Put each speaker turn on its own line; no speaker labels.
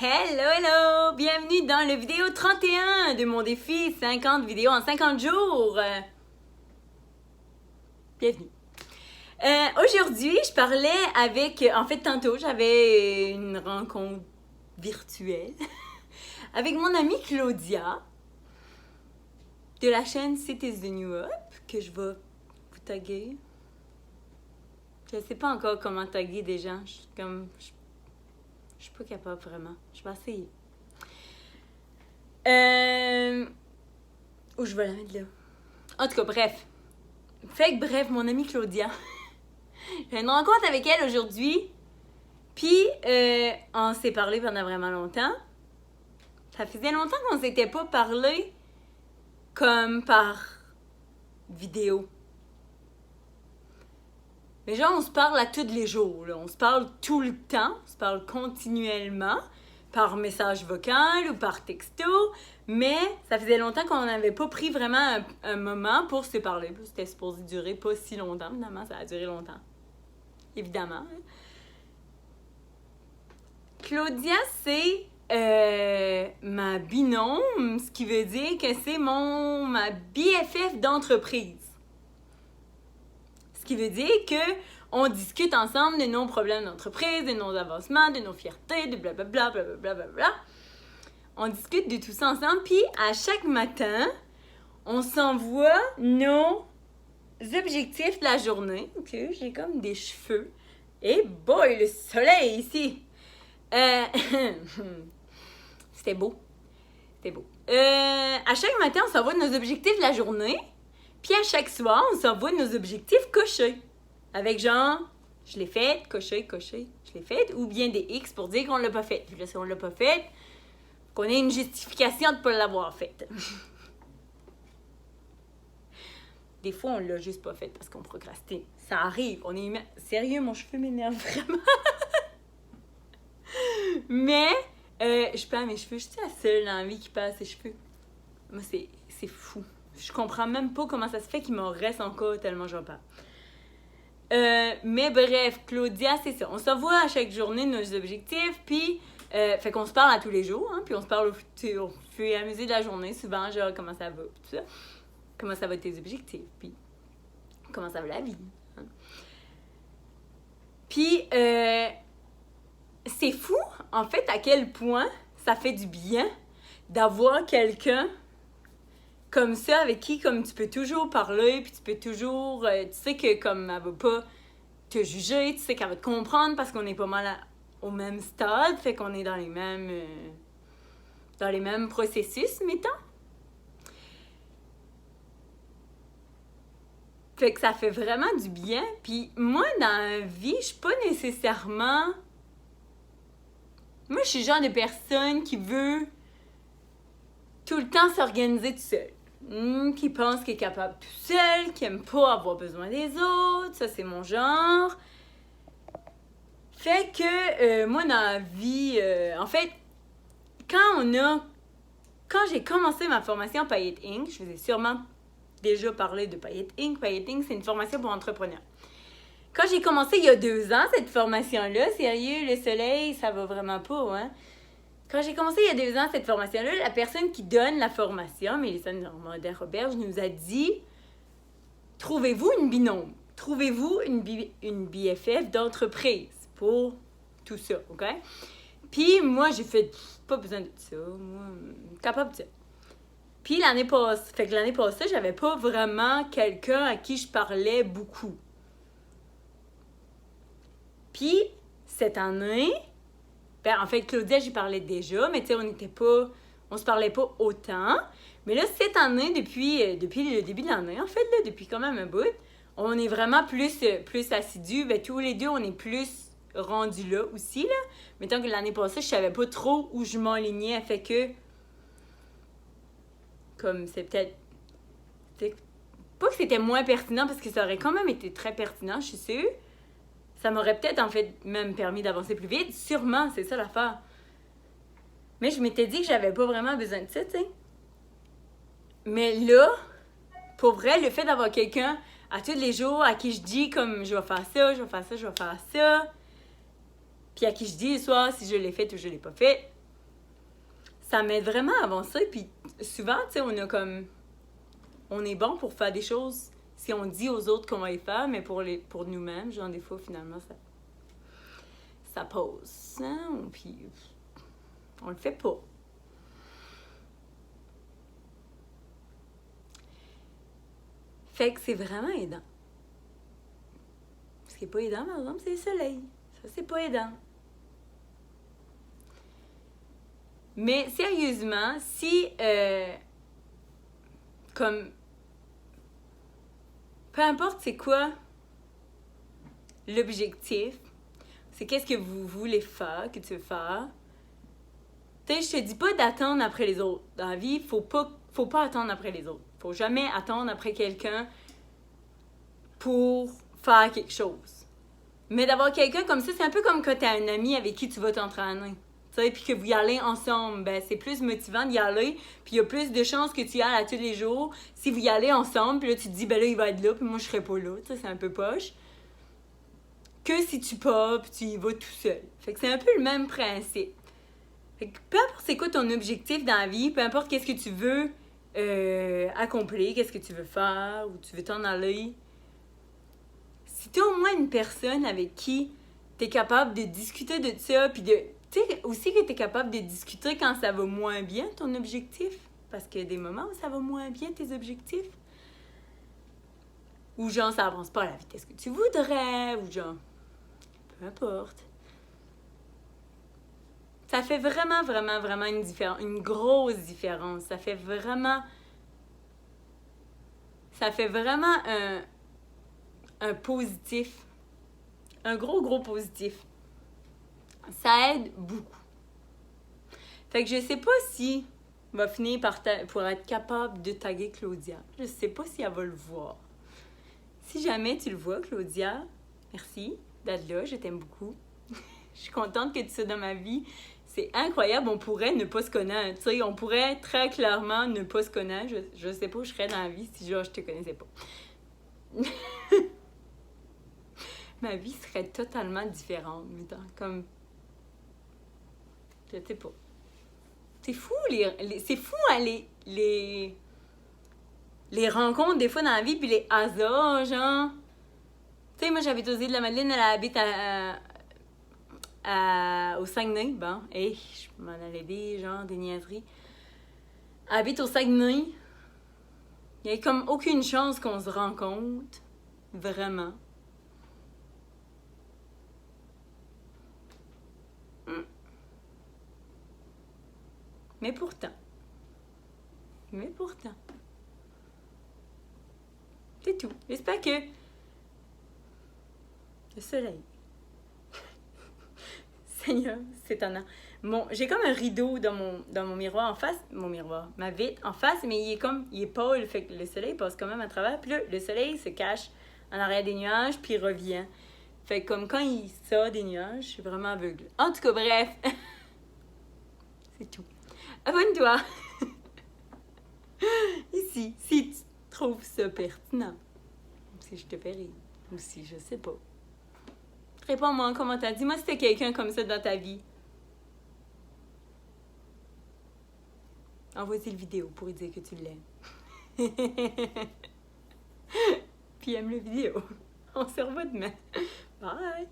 Hello, hello! Bienvenue dans le vidéo 31 de mon défi 50 vidéos en 50 jours. Bienvenue. Aujourd'hui, je parlais avec... En fait, tantôt, j'avais une rencontre virtuelle avec mon amie Claudia de la chaîne Cities the New Up, que je vais vous taguer. Je ne sais pas encore comment taguer des gens. Je suis pas capable vraiment. Je vais essayer. Où je vais la mettre là? En tout cas, bref. Bref, mon amie Claudia. J'ai une rencontre avec elle aujourd'hui. Puis, on s'est parlé pendant vraiment longtemps. Ça faisait longtemps qu'on ne s'était pas parlé comme par vidéo. Mais genre, on se parle à tous les jours, là. On se parle tout le temps, on se parle continuellement, par message vocal ou par texto, mais ça faisait longtemps qu'on n'avait pas pris vraiment un moment pour se parler. C'était supposé durer pas si longtemps, finalement, ça a duré longtemps. Évidemment. Claudia, c'est ma binôme, ce qui veut dire que c'est ma BFF d'entreprise. Ce qui veut dire qu'on discute ensemble de nos problèmes d'entreprise, de nos avancements, de nos fiertés, de blablabla, blablabla, blablabla. On discute de tout ça ensemble, puis à chaque matin, on s'envoie nos objectifs de la journée. Ok, j'ai comme des cheveux. Et boy, le soleil ici! C'était beau. C'était beau. À chaque matin, on s'envoie nos objectifs de la journée. Puis à chaque soir, on s'envoie nos objectifs cochés. Avec genre, je l'ai fait, coché, je l'ai fait. Ou bien des X pour dire qu'on l'a pas fait. Puis là, si on l'a pas fait, qu'on ait une justification de ne pas l'avoir fait. Des fois, on l'a juste pas fait parce qu'on procrastine. Ça arrive. On est humain. Sérieux, mon cheveu m'énerve vraiment. Mais, je perds mes cheveux. Je suis la seule dans la vie qui perd ses cheveux. Moi, c'est fou. Je comprends même pas comment ça se fait qu'il m'en reste encore tellement j'en parle. Mais bref, Claudia, c'est ça. On s'envoie à chaque journée nos objectifs, puis fait qu'on se parle à tous les jours, hein, puis on se parle au fur et à mesure de la journée, souvent, genre, comment ça va, tout ça. Comment ça va tes objectifs, puis comment ça va la vie. Hein. Puis, c'est fou, en fait, à quel point ça fait du bien d'avoir quelqu'un comme ça, avec qui, comme tu peux toujours parler, puis tu peux toujours... tu sais que, comme, elle va pas te juger, tu sais qu'elle va te comprendre parce qu'on est pas mal au même stade, fait qu'on est dans les mêmes processus, mettons. Fait que ça fait vraiment du bien. Puis moi, dans la vie, je suis pas nécessairement... Moi, je suis le genre de personne qui veut tout le temps s'organiser tout seul. Qui pense qu'il est capable tout seul, qui aime pas avoir besoin des autres. Ça, c'est mon genre. Fait que moi, dans la vie... en fait, quand j'ai commencé ma formation Paillettes Inc., je vous ai sûrement déjà parlé de Paillettes Inc. Paillettes Inc., c'est une formation pour entrepreneurs. Quand j'ai commencé il y a 2 ans, cette formation-là, sérieux, le soleil, ça va vraiment pas, hein? Quand j'ai commencé il y a 2 ans cette formation-là, la personne qui donne la formation, Mélissa Normandin-Roberge, nous a dit « Trouvez-vous une binôme, trouvez-vous une BFF d'entreprise pour tout ça, OK? » Puis moi, j'ai fait « Pas besoin de ça, moi, capable de ça. » Puis l'année passée, j'avais pas vraiment quelqu'un à qui je parlais beaucoup. Puis cette année... en fait, Claudia, j'y parlais déjà, mais tu sais, on se parlait pas autant. Mais là, cette année, depuis le début de l'année, en fait, là, depuis quand même un bout, on est vraiment plus assidus. Ben, tous les deux, on est plus rendus là aussi, là. Mettons que l'année passée, je savais pas trop où je m'enlignais, fait que, comme c'est peut-être... Pas que c'était moins pertinent, parce que ça aurait quand même été très pertinent, je suis sûre. Ça m'aurait peut-être, en fait, même permis d'avancer plus vite. Sûrement, c'est ça l'affaire. Mais je m'étais dit que j'avais pas vraiment besoin de ça, tu sais. Mais là, pour vrai, le fait d'avoir quelqu'un à tous les jours à qui je dis comme je vais faire ça, je vais faire ça, je vais faire ça, puis à qui je dis le soir si je l'ai fait ou je l'ai pas fait, ça m'aide vraiment à avancer. Puis souvent, tu sais, on a comme... On est bon pour faire des choses si on dit aux autres qu'on va les faire, mais pour nous-mêmes, genre, des fois, finalement, ça pose. Hein? Puis on le fait pas. Fait que c'est vraiment aidant. Ce qui n'est pas aidant, par exemple, c'est le soleil. Ça, c'est pas aidant. Mais sérieusement, si, comme, peu importe c'est quoi l'objectif, c'est qu'est-ce que vous voulez faire, que tu veux faire. Tu sais, je te dis pas d'attendre après les autres. Dans la vie, faut pas attendre après les autres. Faut jamais attendre après quelqu'un pour faire quelque chose. Mais d'avoir quelqu'un comme ça, c'est un peu comme quand t'as un ami avec qui tu vas t'entraîner. Tu sais, puis que vous y allez ensemble. Ben, c'est plus motivant d'y aller, puis il y a plus de chances que tu y ailles à tous les jours. Si vous y allez ensemble, puis là, tu te dis, ben là, il va être là, puis moi, je serai pas là. Tu sais, c'est un peu poche. Que si tu pars, puis tu y vas tout seul. Fait que c'est un peu le même principe. Fait que peu importe c'est quoi ton objectif dans la vie, peu importe qu'est-ce que tu veux accomplir, qu'est-ce que tu veux faire, où tu veux t'en aller, si tu as au moins une personne avec qui tu es capable de discuter de ça, puis de, tu sais, aussi que tu es capable de discuter quand ça va moins bien, ton objectif, parce qu'il y a des moments où ça va moins bien, tes objectifs, ou genre, ça avance pas à la vitesse que tu voudrais, ou genre, peu importe. Ça fait vraiment, vraiment, vraiment une grosse différence. Ça fait vraiment un positif. Un gros positif. Ça aide beaucoup. Fait que je sais pas si on va finir pour être capable de taguer Claudia. Je sais pas si elle va le voir. Si jamais tu le vois, Claudia, merci d'être là, je t'aime beaucoup. Je suis contente que tu sois dans ma vie. C'est incroyable, on pourrait ne pas se connaître. Tu sais, on pourrait très clairement ne pas se connaître. Je sais pas où je serais dans la vie si genre je te connaissais pas. Ma vie serait totalement différente, mettons, comme... Je sais pas. C'est fou, c'est fou, hein, les rencontres, des fois, dans la vie, puis les hasards, genre... Tu sais, moi, j'habite aux Îles-de-la-Madeleine, elle habite au Saguenay. Bon, hey, je m'en allais dire, genre, des niaiseries. Elle habite au Saguenay. Il n'y a comme aucune chance qu'on se rencontre. Vraiment. Mais pourtant. C'est tout. J'espère que le soleil. Seigneur, c'est étonnant. Bon, j'ai comme un rideau dans mon miroir en face. Mon miroir, ma vitre en face, mais il est pâle. Fait que le soleil passe quand même à travers. Puis là, le soleil se cache en arrière des nuages, puis il revient. Fait que comme quand il sort des nuages, je suis vraiment aveugle. En tout cas, bref. C'est tout. Abonne-toi. Ici, si tu trouves ça pertinent. Si je te fais rire. Ou si je sais pas. Réponds-moi en commentaire. Dis-moi si t'as quelqu'un comme ça dans ta vie. Envoie-y le vidéo pour lui dire que tu l'aimes. Puis aime la vidéo. On se revoit demain. Bye!